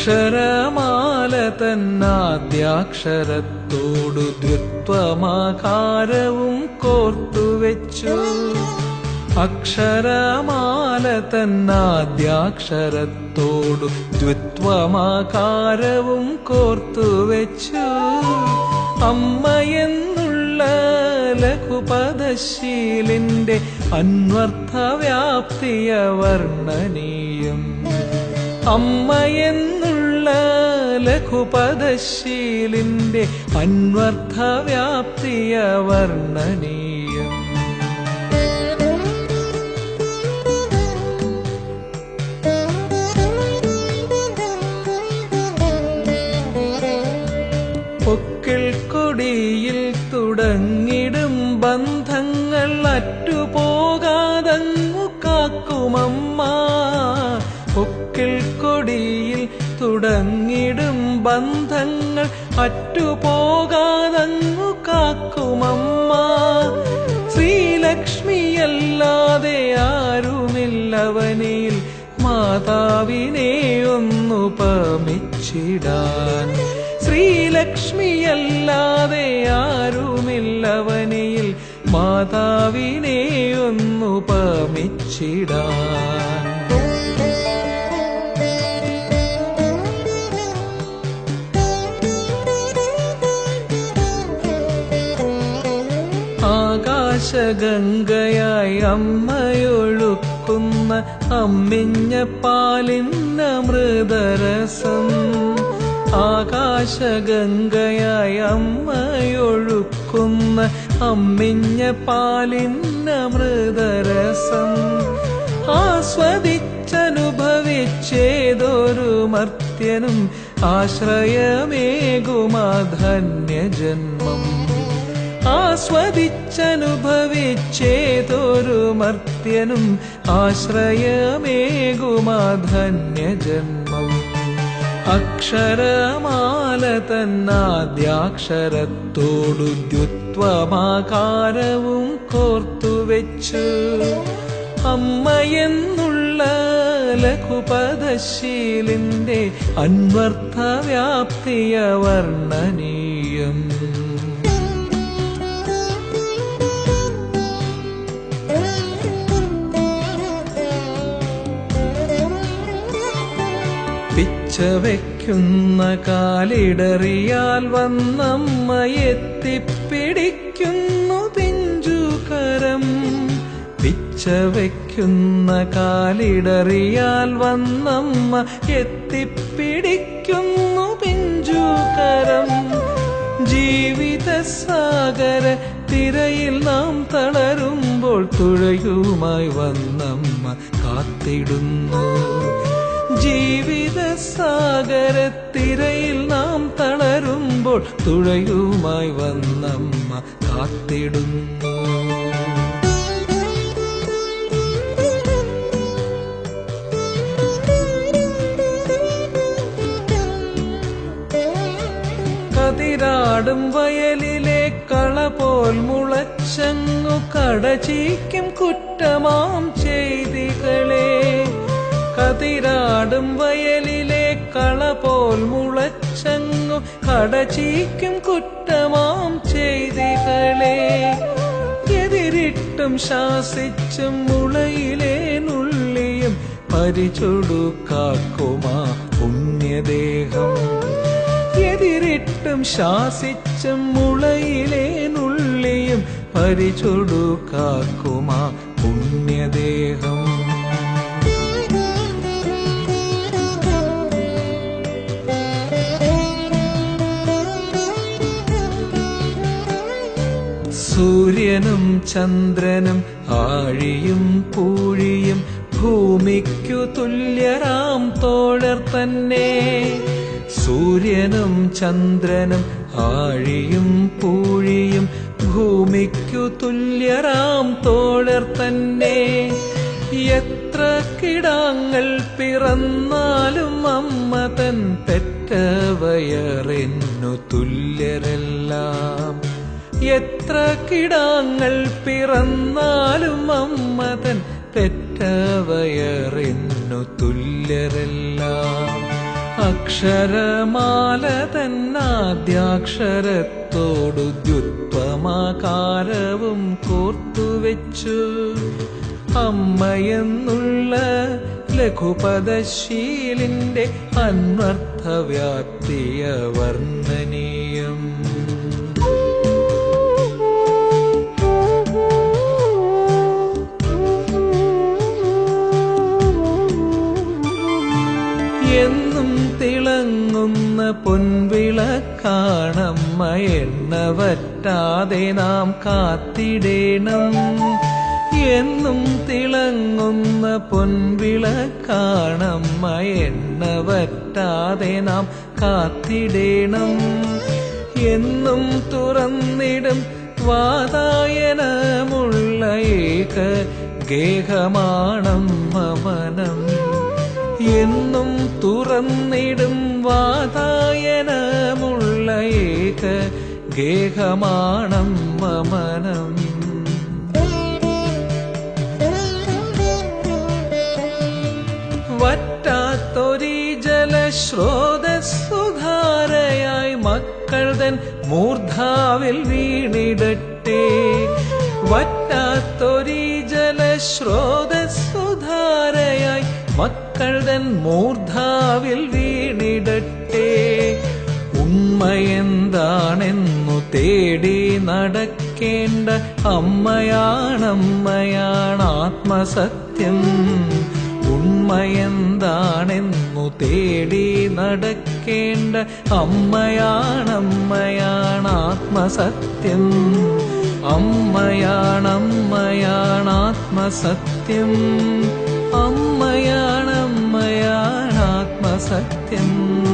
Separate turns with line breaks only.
അക്ഷരമാല തന്നാദ്യാക്ഷരത്തോടു ദ്വിത്വമാകാരവും കോർത്തുവെച്ചു. അക്ഷരമാല തന്നാദ്യാക്ഷരത്തോടു ദ്വിത്വമാകാരവും കോർത്തുവെച്ചു. അമ്മയെന്നുള്ള ലഘുപദശീലിന്റെ അന്വർത്ഥവ്യാപ്തിയ വർണ്ണനീയം. അമ്മയെന്നുള്ള ലഘുപദശീലിന്റെ അന്വർത്ഥവ്യാപ്തിയ വർണ്ണനീയം. പൊക്കിൾ കൊടിയിൽ തുടങ്ങിടും ബന്ധങ്ങൾ അറ്റുപോകാതങ്ങു കാക്കുമമ്മ. പൊക്കിൾ കൊടിയിൽ തുടങ്ങിടും ബന്ധങ്ങൾ അറ്റുപോകാതങ്ങു കാക്കുമമ്മ. ശ്രീലക്ഷ്മിയല്ലാതെ ആരുമില്ലവനിൽ മാതാവിനെ ഒന്നുപമിച്ചിടാൻ. ശ്രീലക്ഷ്മിയല്ലാതെ ആരുമില്ലവനിൽ മാതാവിനെ ഒന്നുപമിച്ചിടാൻ. ആകാശഗംഗയായി അമ്മയൊഴുക്കുന്ന അമ്മിഞ്ഞ പാലിന്നമൃതരസം. ആകാശഗംഗയായി അമ്മയൊഴുക്കുന്ന അമ്മിഞ്ഞ പാലിന്നമൃതരസം. ആസ്വദിച്ചനുഭവിച്ചേതൊരു മർത്യനും ആശ്രയമേകുമാ ധന്യജന്മം. ആസ്വദിച്ചനുഭവിച്ചേതൊരു മർത്യനും ആശ്രയമേകുമാ ധന്യജന്മം. അക്ഷരമാല തന്നാദ്യാക്ഷരത്തോടു ദ്വിത്വമാകാരവും കോർത്തുവെച്ചു. അമ്മയെന്നുള്ള ലഘുപദശീലിന്റെ അന്വർത്ഥവ്യാപ്തിയ വർണ്ണനീയം. പിച്ചവയ്ക്കുന്ന കാലിടറിയാൽ വന്നമ്മയെത്തിപ്പിടിക്കുന്നു പിഞ്ചുകരം. പിച്ചവയ്ക്കുന്ന കാലിടറിയാൽ വന്നമ്മ എത്തിപ്പിടിക്കുന്നു പിഞ്ചുകരം. ജീവിതസാഗര തിരയിൽ നാം തളരുമ്പോൾ തുഴയുമായി വന്നമ്മ കാത്തിടുന്നു. ജീവിതസാഗരത്തിരയിൽ നാം തളരുമ്പോൾ തുഴയുമായി വന്നമ്മ കാത്തിടുന്നു. കതിരാടും വയലിലെ കള പോൽ മുളച്ചങ്ങു കടചീക്കും കുറ്റമാം ചെയ്തികളെ. കതിരാടും വയലിലെ കള പോൽ മുളച്ചങ്ങു കടചീക്കും കുറ്റമാം ചെയ്തികളെ. എതിരിട്ടും ശാസിച്ചും മുളയിലെ നുള്ളിയും പരിചൊടുക്കാക്കുമാ പുണ്യദേഹം. എതിരിട്ടും ശാസിച്ചും മുളയിലെ നുള്ളിയും പരിചൊടുക്കാക്കുമാ പുണ്യദേഹം. സൂര്യനും ചന്ദ്രനും ആഴിയും പൂഴിയും ഭൂമിക്കു തുല്യരാം തോഴർ തന്നെ. സൂര്യനും ചന്ദ്രനും ആഴിയും പൂഴിയും ഭൂമിക്കു തുല്യരാം തോഴർ തന്നെ. എത്ര കിടാങ്ങൾ പിറന്നാലും അമ്മ തൻ പെറ്റവയറിന്നു തുല്യരെല്ലാം. എത്ര കിടാങ്ങൾ പിറന്നാലും അമ്മ തൻ പെറ്റവയറിന്നു തുല്യരെല്ലാം. അക്ഷരമാല തന്നാദ്യാക്ഷരത്തോടു ദ്യുത്വമാകാരവും കോർത്തുവെച്ചു. അമ്മയെന്നുള്ള ലഘുപദശീലിന്റെ അന്വർത്ഥവ്യാപ്തിയ വർണ്ണനീയം. എന്നും തിളങ്ങുന്ന പൊൻവിളക്കാണമ്മ, എണ്ണ വറ്റാതെ നാം കാത്തിടേണം. എന്നും തിളങ്ങുന്ന പൊൻവിളക്കാണമ്മ, എണ്ണ വറ്റാതെ നാം കാത്തിടേണം. എന്നും തുറന്നിടും വാതായനമുള്ള ഏക ഗേഹമാണമ്മ മനം. എന്നും തുറന്നിടും വാതായനമുള്ള ഏക ഗേഹമാണമ്മ മനം. വറ്റാത്തൊരീ ജലസ്രോതസ്സുധാരയായി മക്കൾ തൻ മൂർധാവിൽ വീണിടട്ടെ. വറ്റാത്തൊരീ ജലസ്രോതസ്സുധാരയായി മക്കൾ തൻ മൂർധാവിൽ വീണിടട്ടെ. ഉണ്മയെന്താണെന്നു തേടി നടക്കേണ്ട അമ്മയാണമ്മയാണാത്മസത്യം. ഉണ്മയെന്താണെന്നു തേടി നടക്കേണ്ട അമ്മയാണമ്മയാണാത്മസത്യം. അമ്മയാണമ്മയാണാത്മസത്യം. അമ്മയാണമ്മയാണാത്മസത്യം.